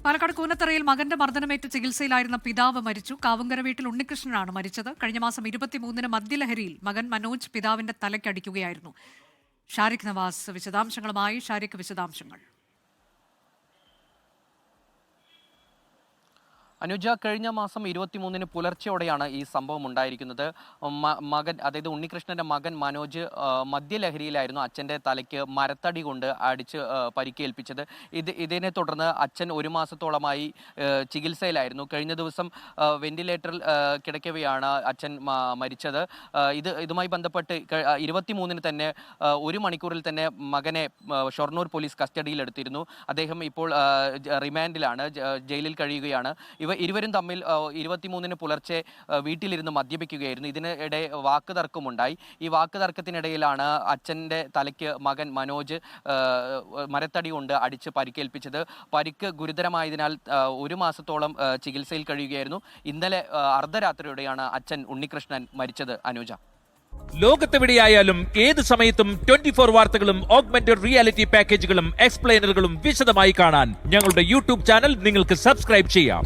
പാലക്കാട് കൂനത്തറയിൽ മകന്റെ മർദ്ദനമേറ്റ് ചികിത്സയിലായിരുന്ന പിതാവ് മരിച്ചു. കാവുങ്കര വീട്ടിൽ ഉണ്ണികൃഷ്ണനാണ് മരിച്ചത്. കഴിഞ്ഞ മാസം 23-ന് മദ്യലഹരിയിൽ മകൻ മനോജ് പിതാവിന്റെ തലയ്ക്കടിക്കുകയായിരുന്നു. ഷാരിഖ് നവാസ് വിശദാംശങ്ങളുമായി. ഷാരിഖ്, വിശദാംശങ്ങൾ. അനുജ, കഴിഞ്ഞ മാസം 23-ന് പുലർച്ചെയോടെയാണ് ഈ സംഭവം ഉണ്ടായിരിക്കുന്നത്. മകൻ, അതായത് ഉണ്ണികൃഷ്ണന്റെ മകൻ മനോജ് മദ്യലഹരിയിലായിരുന്നു അച്ഛൻ്റെ തലയ്ക്ക് മരത്തടി കൊണ്ട് അടിച്ച് പരിക്കേൽപ്പിച്ചത്. ഇതിനെ തുടർന്ന് അച്ഛൻ 1 മാസത്തോളമായി ചികിത്സയിലായിരുന്നു. കഴിഞ്ഞ ദിവസം വെന്റിലേറ്ററിൽ കിടക്കവെയാണ് അച്ഛൻ മരിച്ചത്. ഇതുമായി ബന്ധപ്പെട്ട് 23-ന് തന്നെ 1 മണിക്കൂറിൽ തന്നെ മകനെ ഷൊർണൂർ പോലീസ് കസ്റ്റഡിയിലെടുത്തിരുന്നു. അദ്ദേഹം ഇപ്പോൾ റിമാൻഡിലാണ്, ജയിലിൽ കഴിയുകയാണ്. ഇരുവരും തമ്മിൽ 23-ന് പുലർച്ചെ വീട്ടിലിരുന്ന് മദ്യപിക്കുകയായിരുന്നു. ഇതിനിടെ വാക്കുതർക്കമുണ്ടായി. ഈ വാക്കുതർക്കത്തിനിടയിലാണ് അച്ഛൻ്റെ തലയ്ക്ക് മകൻ മനോജ് മരത്തടി കൊണ്ട് അടിച്ച് പരിക്കേൽപ്പിച്ചത്. പരിക്ക് ഗുരുതരമായതിനാൽ 1 മാസത്തോളം ചികിത്സയിൽ കഴിയുകയായിരുന്നു. ഇന്നലെ അർദ്ധരാത്രിയോടെയാണ് അച്ഛൻ ഉണ്ണികൃഷ്ണൻ മരിച്ചത്. അനുജ, ലോകത്തെവിടെയായാലും ഏത് സമയത്തും 24 വാർത്തകളും ഓഗ്മെന്റഡ് റിയാലിറ്റി പാക്കേജുകളും എക്സ്പ്ലെയിനറുകളും വിശദമായി കാണാൻ ഞങ്ങളുടെ യൂട്യൂബ് ചാനൽ നിങ്ങൾക്ക് സബ്സ്ക്രൈബ് ചെയ്യാം.